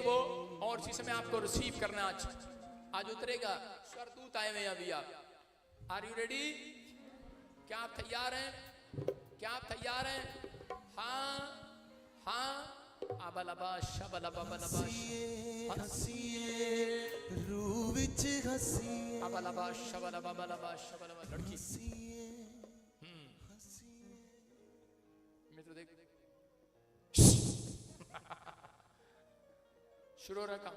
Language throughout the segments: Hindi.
वो और इसी समय आपको रिसीव करना आज उतरेगा। स्वरदूत आए हुए अभी आप। Are you ready? क्या आप तैयार हैं? क्या आप तैयार हैं? हाँ हाँ। अबलबाश अबलबाश हसीए रूह विच हसीए अबलबाश अबलबाश लड़की मित्र देख शुरू हो रहा काम।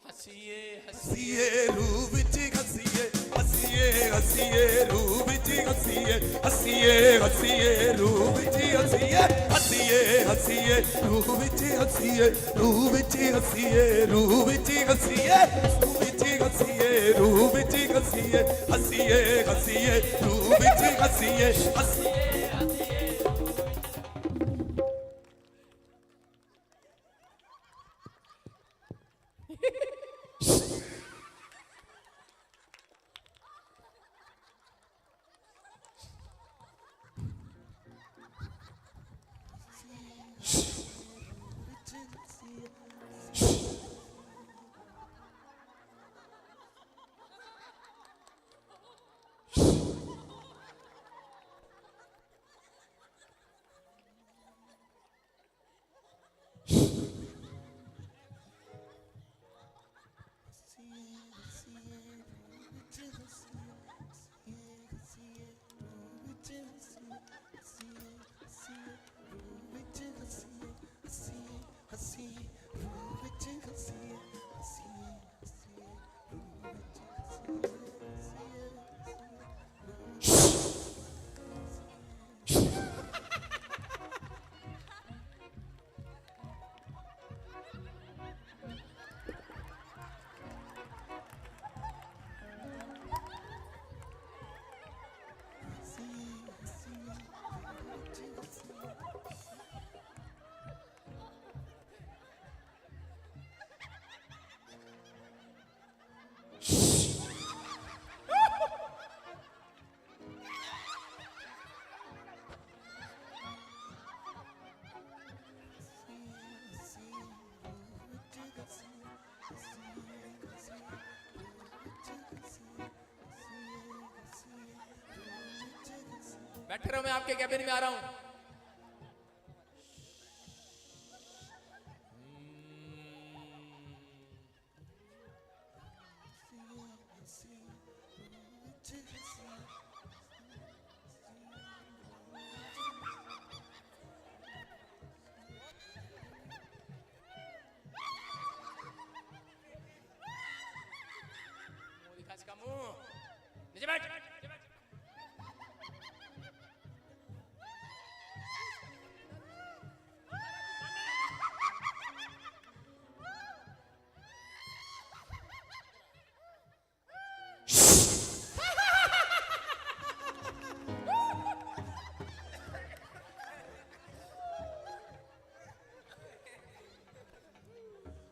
हसीए हसीए रूह विच हसीए हसीए हसीए रूह विच हसीए हसीए हसीए रूह विच हसीए हसीए हसीए रूह विच हसीए रूह विच हसीए रूह विच हसीए रूह विच हसीए रूह विच हसीए हसीए हसीए रूह विच हसीए हसीए बैठे रहो, मैं आपके कैबिन में आ रहा हूं। इसका मुंह नीचे बैठ।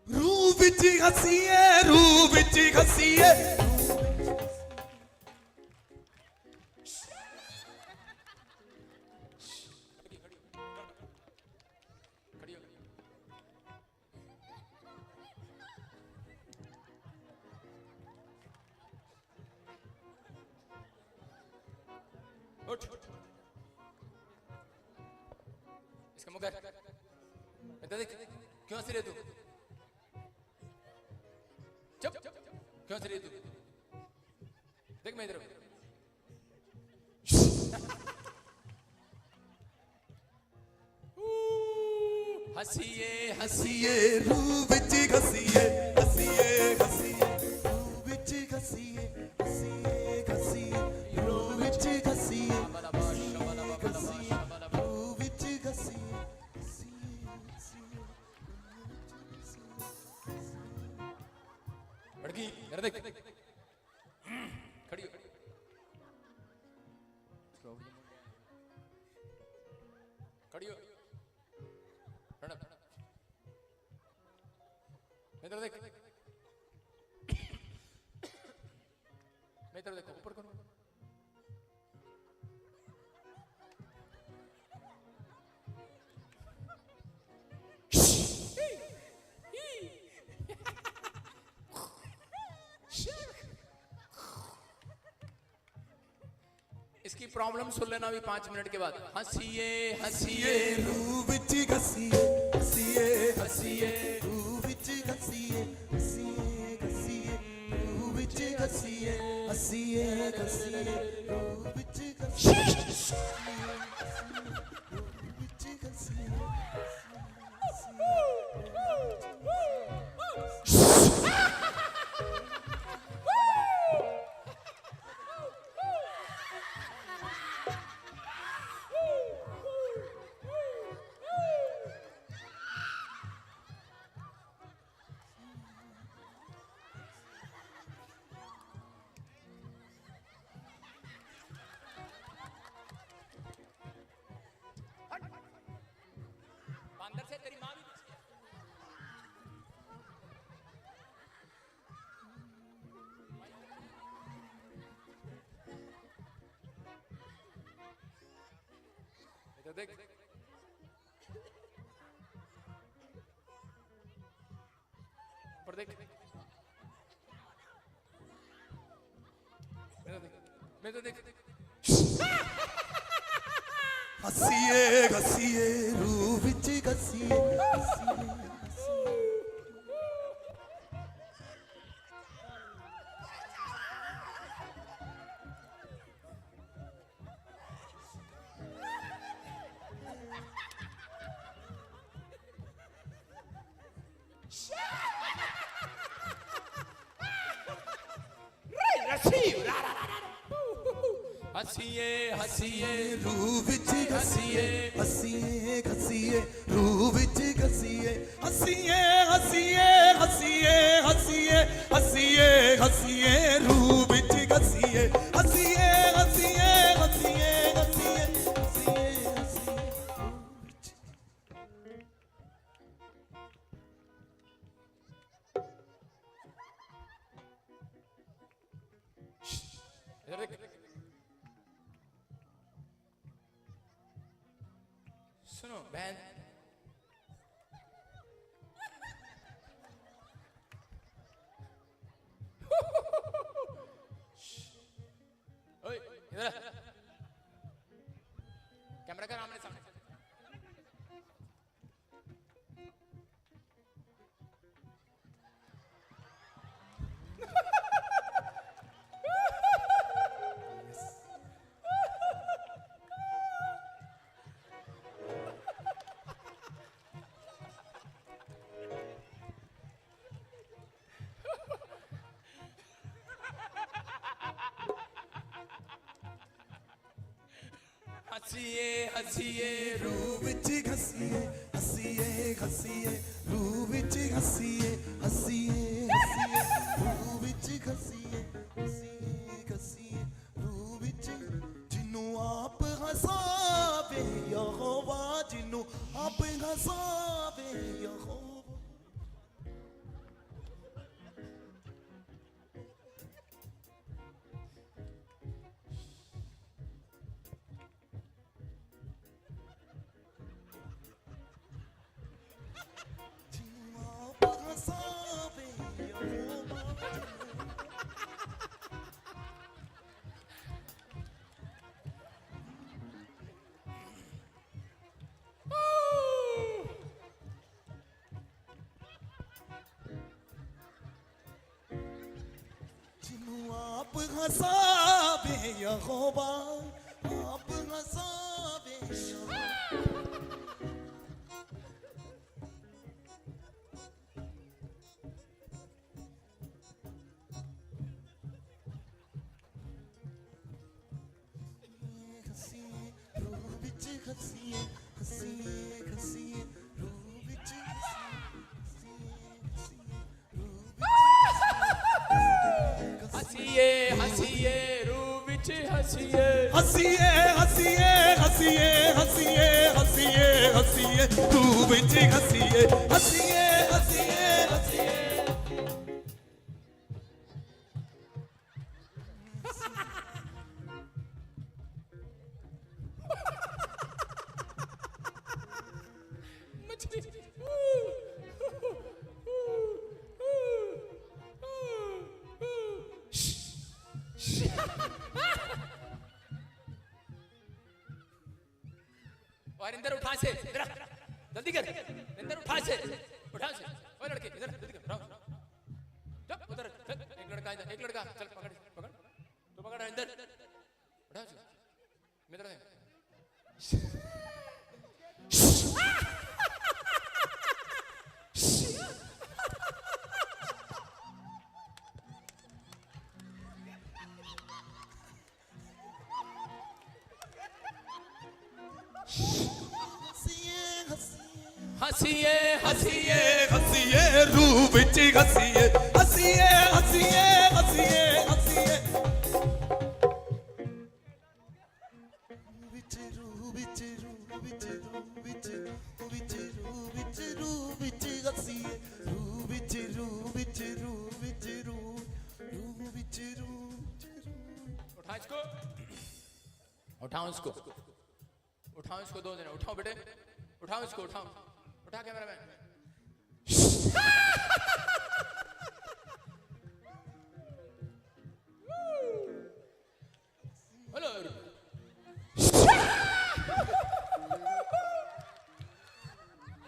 रूह विच हसीए रूह विच हसीए इसका मुंह कर। देख क्यों हंस रही है तू? चुप क्यों हंस रही है तू? देख मैं इधर हसीए हसीए रूह विच हसीए हसीए हसीए रूह विच हसीए हसीए हसीए रूह विच हसीए रूह विच हसीए लड़की इधर देख खड़ी हो। खड़ी हो। इधर देख। मैं इधर देखो, ऊपर करो। इसकी प्रॉब्लम सुन लेना अभी 5 मिनट के बाद। हंसिए हंसिए हसीए रूह विच घसीए हसीए हसीए रूह विच घसीए हसीए घसीए रूह विच घसीए हसीए घसीए रूह विच घसीए रूह विच घसीए अंदर से तेरी माँ भी पीछे है। इधर देख ऊपर देख मैं तो देख हसीए घसीए रूह विच घसीए हसीए हंसिए हंसिए रूह विच घसीए हसीए घसीए रूह विच घसीए हसीए हसीए हसीए हसीए हसीए हसीए रूह विच घसीए हसीए हसीए हसीए हसीए हसीए हसीए इधर देख सुनो बहन ओए इधर कैमरा कर आमने सामने हंसिए हंसिए रूह विच घसीए हसीए घसीए रूह विच घसीए हसीए हसीए रूह विच घसीए हसीए घसीए रूह विच जिन्नू आप हसावे यहोवा जिन्नू आप हसावे यहोवा जिन्नू आप हसावे यहोवा जिन्नू आप हसावे यहोवा आप हसावे यहोवा हसीए रूह विच हसीए हसीए हसीए रूह विच हसीए हसीए हंसिए हंसिए रूह विच हंसिए हसीए हसीए हसीए हसीए हसीए हसीए रूह विच हसीए हसीए हसीए हसीए मछली और इंदर उठा से, इधर आ, जल्दी कर, इंदर उठा से, ओए लड़के इधर जल्दी कर, चल उधर, चल एक लड़का इधर, एक लड़का, चल पकड़ पकड़, तो पकड़ इंदर, उठा से, मेरे है हसीए हसीए हसीए रूह विच हसीए हसीए हसीए हसीए हसीए विच रूह विच रूह विच रूह विच विच रूह विच रूह विच हसीए रूह विच रूह विच रूह विच रूह विच रूह। उठा इसको, उठाओ इसको, उठाओ इसको, दो जने उठाओ बेटे, उठाओ इसको, उठाओ, उठा कैमरामैन। हेलो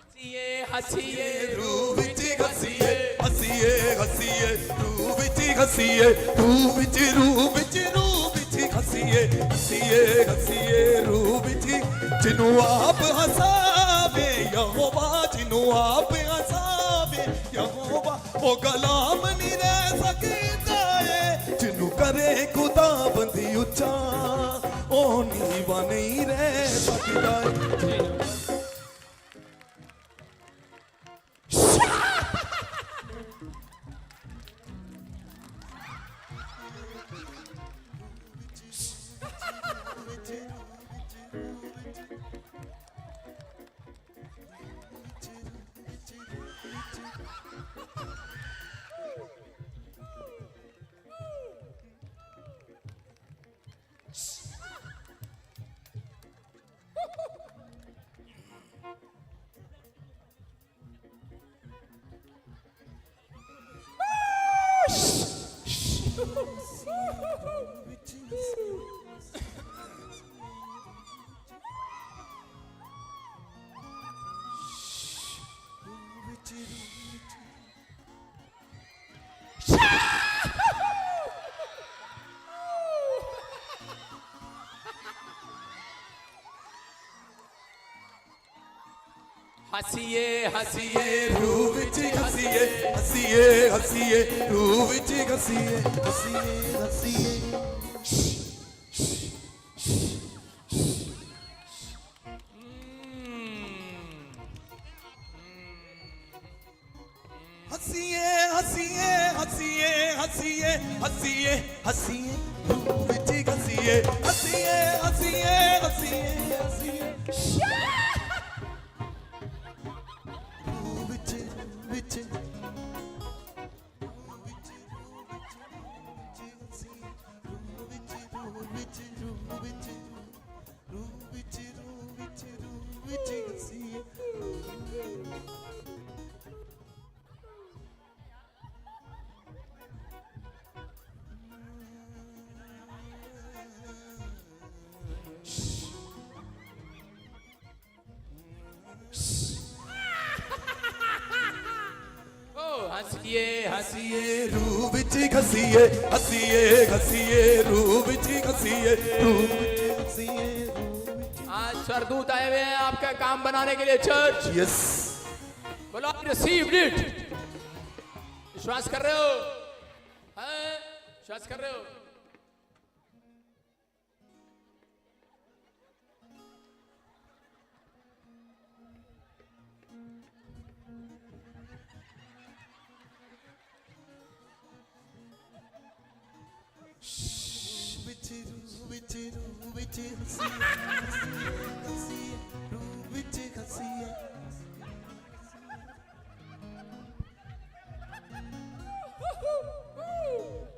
हसीए हसीए रूह विच हसीए हसीए हसीए रूह विच हसीए रूह विच रूह विच रूह विच हसीए हसीए हसीए रूह विच जिन्नू आप हसावे यहोवा जिन्नू आप हसावे यहोवा ओ कलाम नहीं रह सकता है जिन्नू करे खुदा बंदी उच्चा ओ नीवा नहीं रह सकता है। हसीए हसीए रूह विच हसीए हसीए हसीए रूह विच हसीए हसीए हसीए हसीए हसीए हसीए हसीए हसीए हसीए रूह विच हसीए हसीए हसीए हसीए हसीए हसीए हसीए रूह विच हसीए हसीए हसीए रूह विच हसीए रूह विच हसीए आज सरदूत आए हुए हैं आपका काम बनाने के लिए चर्च। यस बोलो रिसीव्ड इट, विश्वास कर रहे हो? हैं? विश्वास कर रहे हो?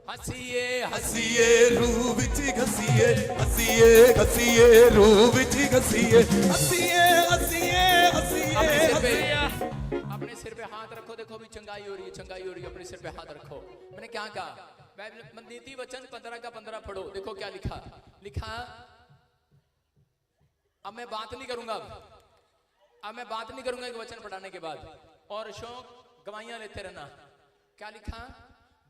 हसीए हसीए रूह विच हसीए हसीए हसीए रूह विच हसीए हसीए हसीए हसीए अपने सिर पे हाथ रखो, देखो भी चंगाई हो रही है, चंगाई हो रही है, अपने सिर पे हाथ रखो। मैंने क्या कहा? नीति वचन 15 का 15 पढ़ो, देखो क्या लिखा। लिखा अब मैं बात नहीं करूंगा, अब मैं बात नहीं करूंगा एक वचन पढ़ाने के बाद। और शौक गवाहियां लेते रहना। क्या लिखा?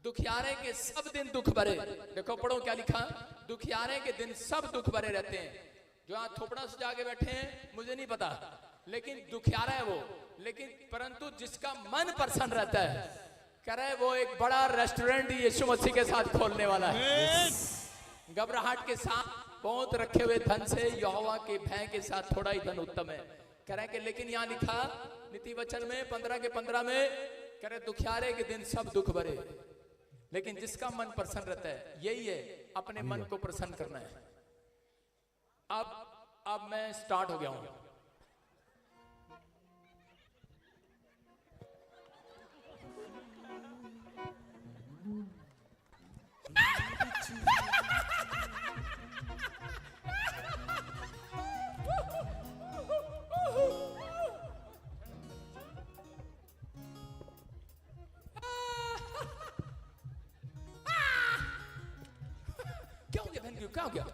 दुखियारे के सब दिन दुख भरे। देखो पढ़ो क्या लिखा? दुखियारे के दिन सब दुख भरे रहते हैं। जो आज थोपड़ा सजा के बैठे हैं मुझे नहीं पता, लेकिन दुखियारा है वो। लेकिन परंतु जिसका मन प्रसन्न रहता है, कह रहे वो एक बड़ा रेस्टोरेंट यीशु मसीह के साथ खोलने वाला है। घबराहट के साथ बहुत रखे हुए धन से यहोवा के भय के साथ थोड़ा ही धन उत्तम है। कह रहे कि लेकिन यहाँ लिखा नीति वचन में 15 के 15 में, कह रहे दुखियारे के दिन सब दुख भरे, लेकिन जिसका मन प्रसन्न रहता है, यही है अपने मन को प्रसन्न करना है। अब मैं स्टार्ट हो गया हूं। क्या हो गया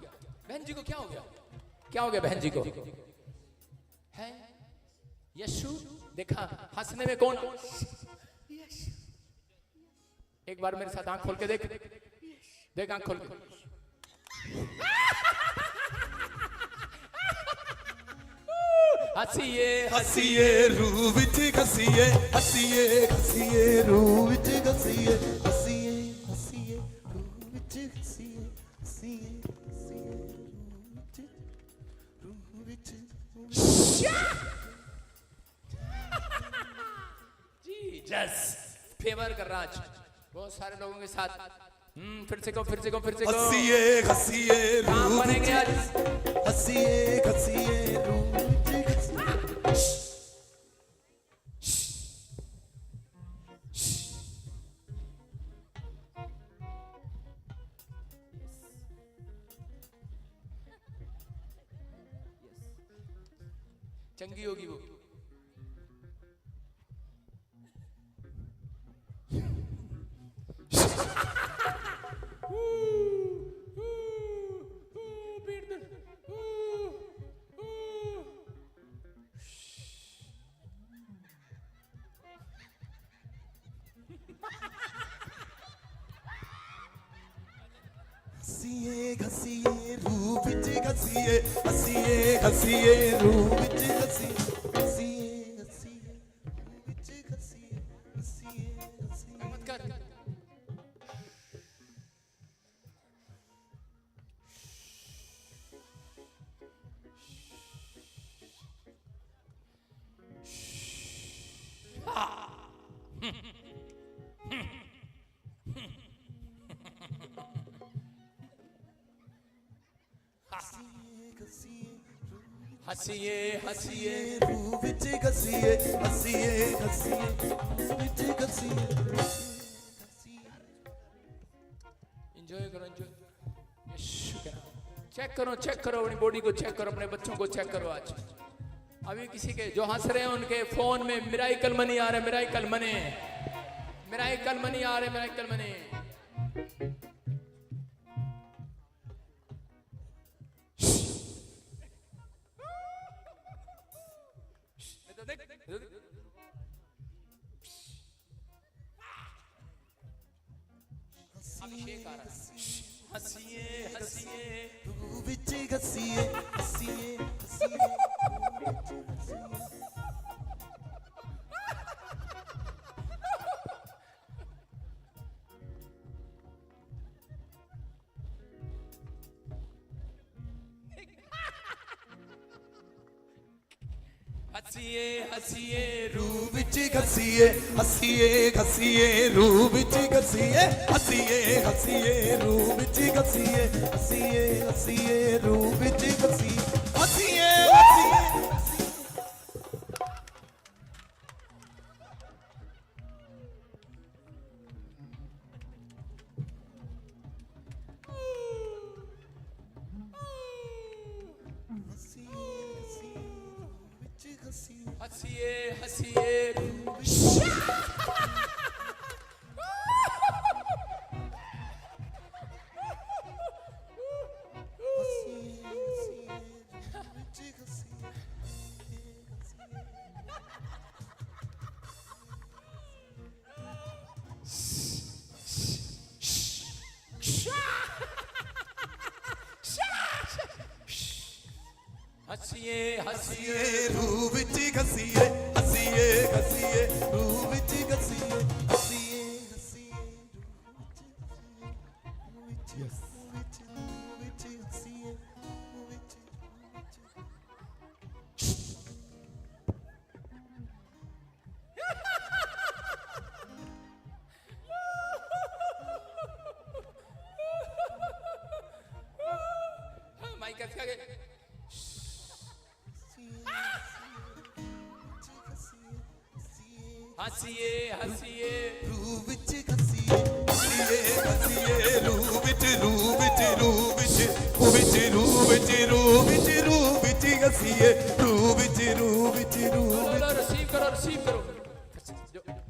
बहन जी को? क्या हो गया? क्या हो गया बहन जी को? है यीशु। देखा हंसने में कौन? एक बार मेरे साथ आंख खोल के देख, देख आंख खोल के। हसीए हसीए रूह विच घसीए, हसीए हसीए रूह विच घसीए, हसीए हसीए रूह विच घसीए, हसीए हसीए रूह विच जी जस फेवर कर रहा आज बहुत सारे लोगों के साथ। फिर से को फिर से को फिर से को। हसीए हसीए काम बनेंगे आज। हसीए हसीए रूह विच घसीए। चंगी होगी वो। हसीए घसीए रूह विच घसीए, हसीए हसीए रूह विच घसीए, हसीए हसीए रूह विच घसीए, हसीए हसीए। मत कर। हसीए हसीए रूह विच घसीए, हसीए हसीए रूह विच घसीए। एंजॉय करो एंजॉय। यीशु के नाम। चेक करो अपनी बॉडी को चेक करो, अपने बच्चों को चेक करो। आज अभी किसी के जो हंस रहे हैं उनके फोन में मिराइकल मनी आ रहे, मिराइकल मनी, मिराइकल मनी आ रहे, मिराइकल मनी। अभिषेक आ रहा है। हसीए हसीए रूह विच घसीए, हसीए हसीए रूह विच घसीए। हसीए हसीए रूह विच घसीए, हसीए हसीए रूह विच घसीए, हसीए हसीए रूह विच घसीए, हसीए हसीए रूह विच घसीए, हसीए हसीए। हसीए हसीए हसीए हसीए हसीए रूह विच घसीए हसीए हसीए रूह विच घसीए हसीए हसीए रूह विच हसीए माइक कैसे आगे हसीए हसीए रूह विच घसीए हसीए हसीए रूह विच रूह विच रूह विच रूह विच रूह विच रूह विच रूह विच घसीए रूह विच रूह विच रूह बोलो रिसीव करो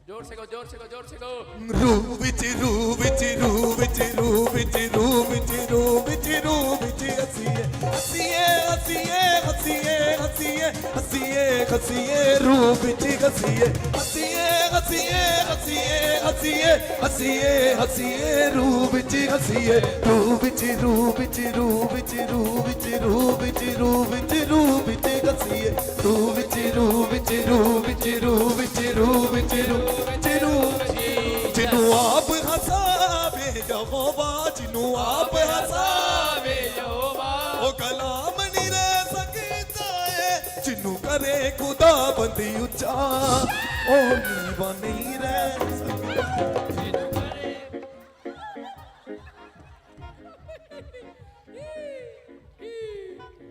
जोर से गो जोर से गो जोर से गो रूह विच रूह विच रूह विच रूह विच रूह विच रूह विच रूह विच हसीए हसीए हसीए हसीए हसीए हसीए हसीए रूह विच घसीए हसीए हसीए हसीए हसीए हसीए हसीए रूह विच घसीए रूह विच रूह विच रूह विच रूह विच रूह विच रूह विच रूह विच घसीए रूह विच रूह विच रूह विच रूह विच रूह विच रूह विच रूह जिन्हों आप हसावे यहोवा जिन्हों आप हसावे यहोवा ओ कलाम नहीं रह सकता है जिन्हों करे खुदा बंदी उच्चा ओ नीवा नहीं रह सकता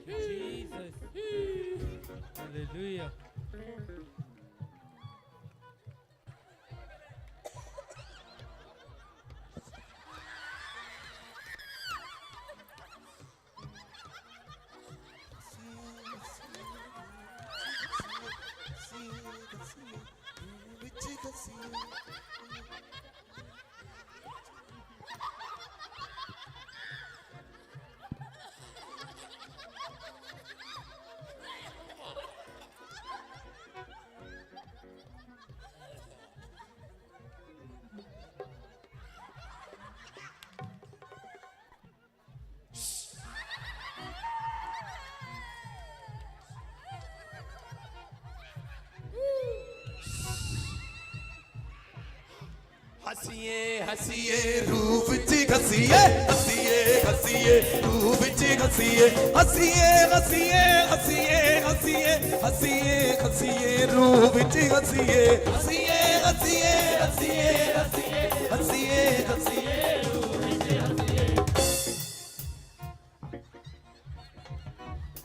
Jesus. Hallelujah. हसीए हसीए हसीए रूह विच घसीए हसीए हसीए रूह विच घसीए हसीए हसीए हसीए हसीए हसीए हसीए रूह विच घसीए हसीए हसीए हसीए हसीए हसीए हसीए रूह विच घसीए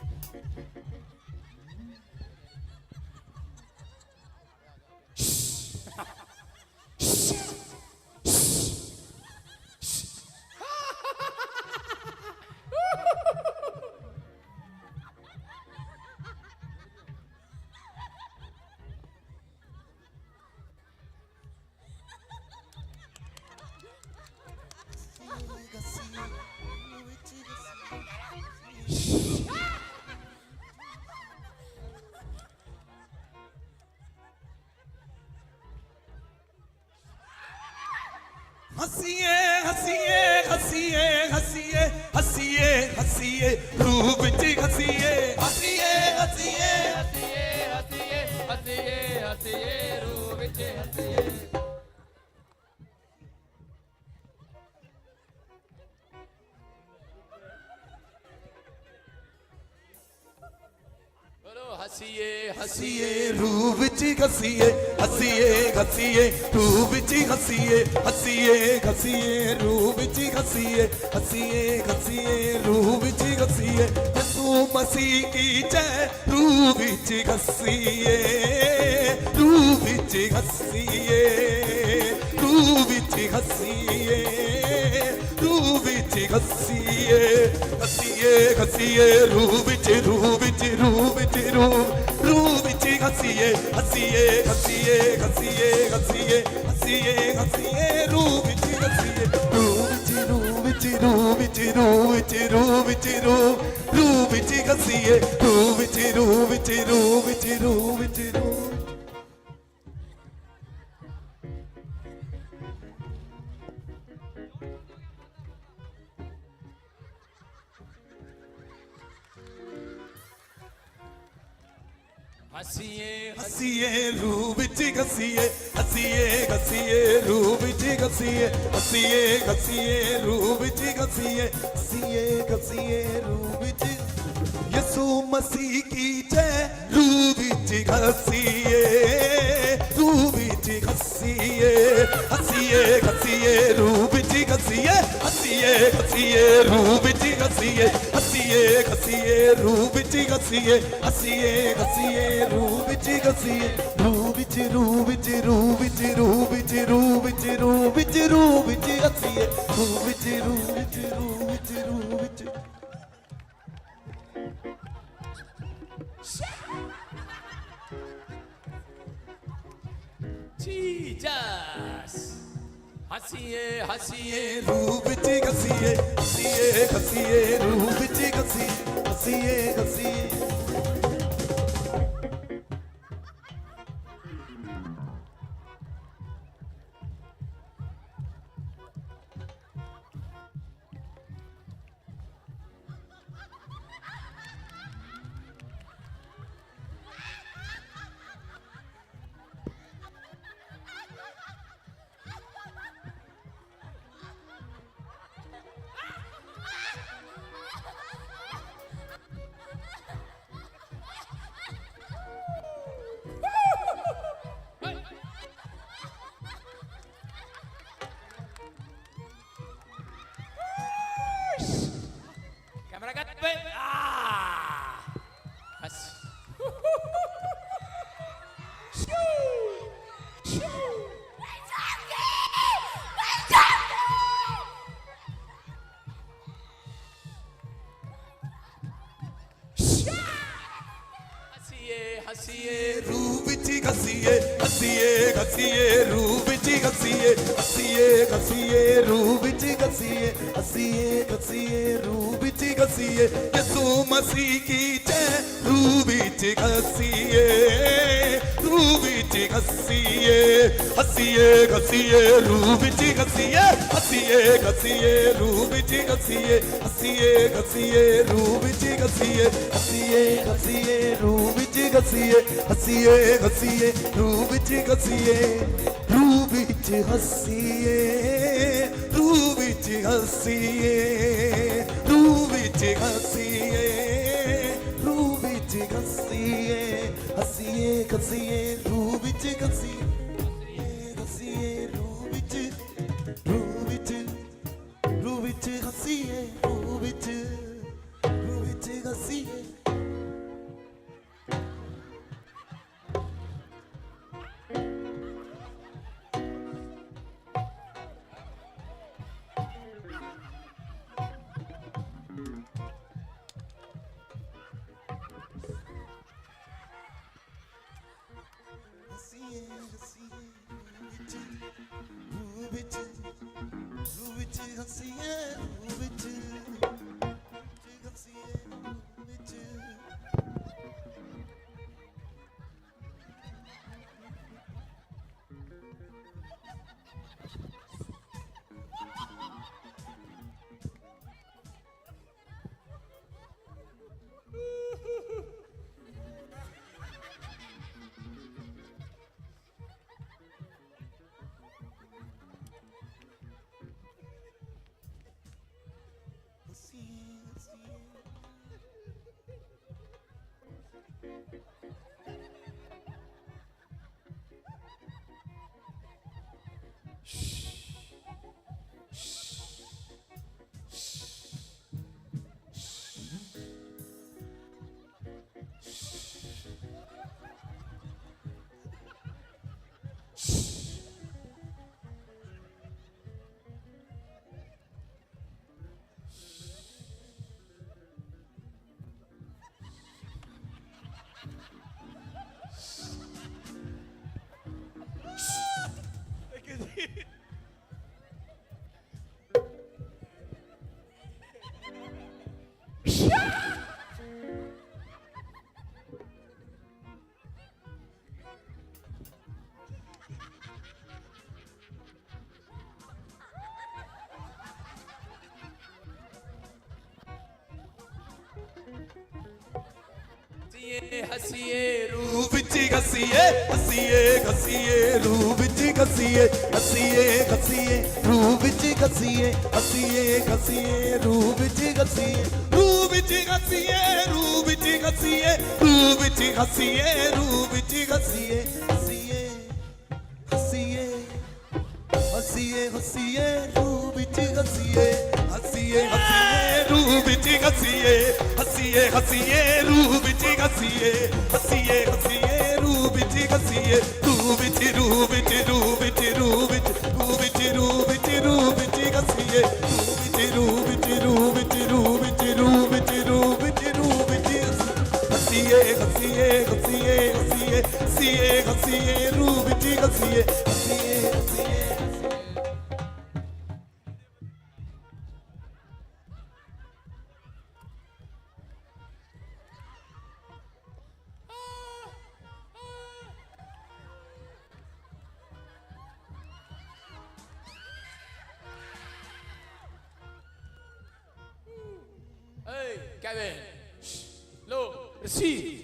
हसीए हसीए हसीए हसीए हसीए हसीए रूह विच घसीए हसीए हसीए हसीए हसीए हसीए हसीए रूह विच हसीए बोलो हसीए हसीए रूह विच घसीए हसीए हसीए रूह विच घसीए हसीए हसीए रूह विच घसीए हसीए हसीए रूह विच घसीए यसू मसीह की जय रूह विच घसीए रूह विच घसीए रूह विच घसीए रूह विच घसीए हसीए हसीए रूह विच रूह विच रूह विच रूह विच घसीए हसीए हसीए हसीए हसीए हसीए हसीए रूह विच घसीए रूह विच रूह विच रूह विच रूह विच रूह विच रूह विच घसीए रूह विच रूह विच रूह विच रूह विच रूह हसीए हसीए रूह विच घसीए हसीए घसीए रूह विच घसीए हसीए घसीए रूह विच घसीए हसीए घसीए रूह विच यसू मसीह की जय रूह विच घसीए रूह विच घसीए हसीए घसीए रूह विच घसीए हसीए घसीए रूह विच घसीए हसीए घसीए रूह विच घसीए हसीए घसीए रूह विच घसीए रूह विच रूह विच रूह विच रूह विच रूह विच रूह विच रूह विच हसीए रूह विच रूह विच रूह विच रूह विच जीसस हसीए हसीए रूह विच घसीए हसीए घसीए रूह विच घसीए हसीए घसीए कैमरा कट पे हस हसीए हसीए रूह विच घसीए हसीए घसीए रूह विच घसीए हसीए घसीए रूह विच घसीए हसीए घसीए रूह विच घसीए यसू मसीह की जय रूह विच घसीए रूह विच घसीए हसीए घसीए रूह विच घसीए हसीए घसीए रूह विच घसीए हसीए घसीए रूह विच घसीए हसीए घसीए रूह विच घसीए हसीए घसीए रूह विच घसीए रूह विच हसीए रूह विच हसीए रूह विच हसीए रूह विच घसीए हसीए घसीए रूह विच घसीए घसीए रूह विच हसीए रूह विच घसीए हसीए हसीए रू रूह विच घसीए हसीए घसीए रूह विच घसीए हसीए घसीए रूह विच घसीए हसीए घसीए रूह विच घसीए रूह विच घसीए रूह विच घसीए रूह विच घसीए रूह विच घसीए हसीए हसीए हसीए हसीए रूह विच घसीए हसीए हसीए रूह विच घसीए हसीए हसीए रूह विच घसीए हसीए हसीए रूह विच घसीए रूह विच रूह विच रूह विच रूह विच रूह विच रूह विच रूह विच घसीए रूह विच रूह विच रूह विच रूह विच रूह विच रूह विच हसीए हसीए हसीए हसीए हसीए हसीए रूह विच घसीए हसीए हसीए Hey, Kevin. Low, receive.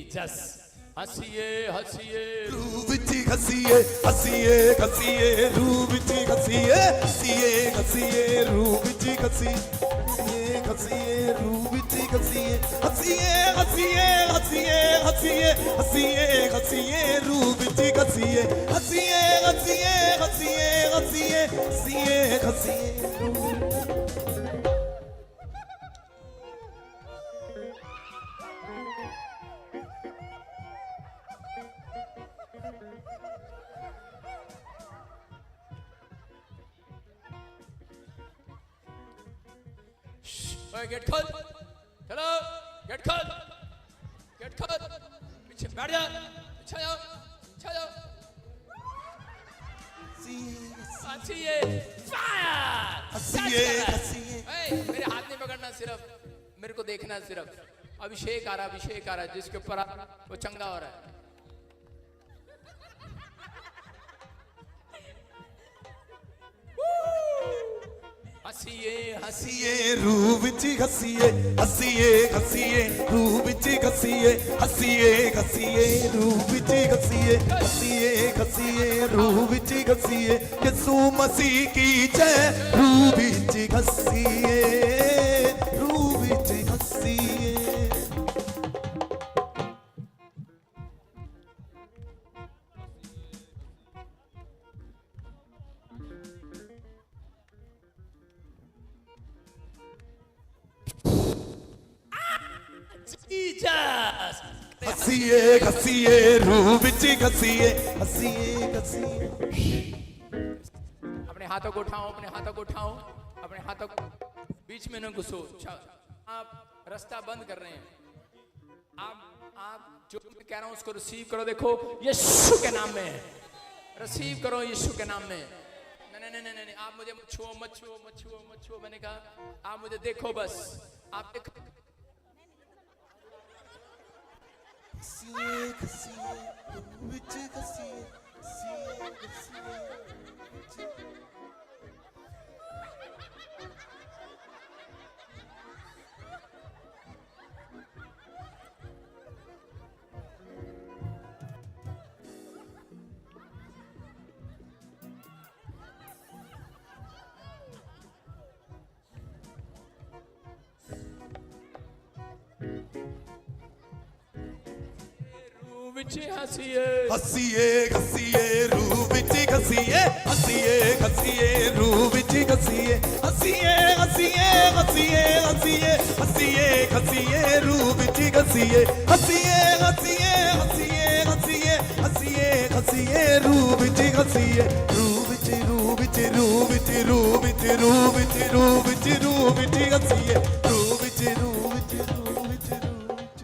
Jesus. हसीए हसीए रूह विच घसीए हसीए घसीए रूह विच घसीए हसीए घसीए रूह विच घसीए घसीए रूह विच घसीए हसीए हसीए हसीए हसीए हसीए हसीए रूह विच घसीए हसीए हसीए हसीए हसीए हसीए हसीए ओए गेट खोल चलो गेट खोल पीछे बैठ जा पीछे जाओ हसीए फायर हसीए हसीए मेरे हाथ नहीं पकड़ना सिर्फ मेरे को देखना सिर्फ अभिषेक आ रहा जिसके ऊपर वो चंगा हो रहा है हसीए हसीए रूह विच घसीए हसीए घसीए रूह विच घसीए हसीए घसीए रूह विच घसीए हसीए घसीए रूह विच घसीए यीशु मसीह की जय रूह विच घसीए रूह विच घसीए Jesus हसीए घसीए रूह विच घसीए हसीए घसीए अपने हाथों को उठाओ अपने हाथों को बीच में न घुसो आप रास्ता बंद कर रहे हैं आप जो मैं कह रहा हूं उसको रिसीव करो देखो यीशु के नाम में रिसीव करो यीशु के नाम में नहीं आप मुझे मत छुओ मैंने कहा आप मुझे देखो बस आप देखो हसीए घसीए रूह विच घसीए हसीए घसीए हसीए घसीए रूह विच घसीए हसीए घसीए रूह विच घसीए हसीए हसीए हसीए हसीए हसीए घसीए रूह विच घसीए हसीए हसीए हसीए हसीए हसीए हसीए रूह विच घसीए रूह विच रूह विच रूह विच रूह विच रूह विच रूह विच रूह विच घसीए रूह विच रूह विच रूह विच रूह विच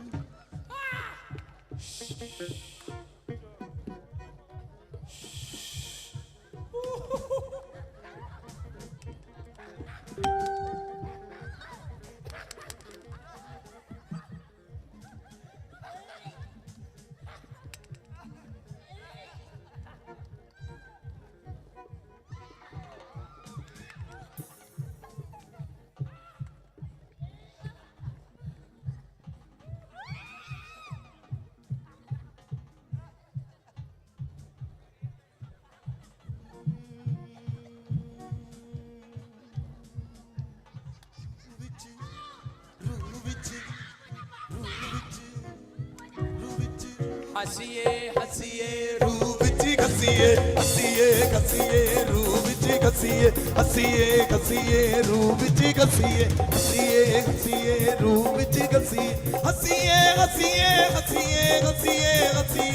हसीए हसीए रूह विच घसीए हसीए घसीए रूह विच घसीए हसीए घसीए रूह विच घसीए हसीए घसीए रूह विच घसीए हसीए हसीए हसीए हसीए हसीए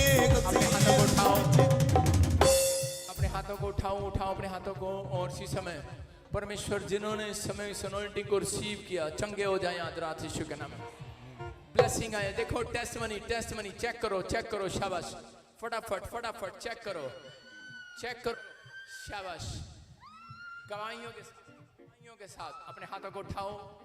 अपने हाथों को उठाओ उठाओ अपने हाथों को। और इसी समय परमेश्वर जिन्होंने इस समय इस अनॉइंटिंग को रिसीव किया चंगे हो जाए आज रात यीशु के नाम में। ब्लेसिंग आए। देखो टेस्टमनी चेक करो शाबाश। फटाफट चेक करो शाबाश। गवाहियों के साथ अपने हाथों को उठाओ।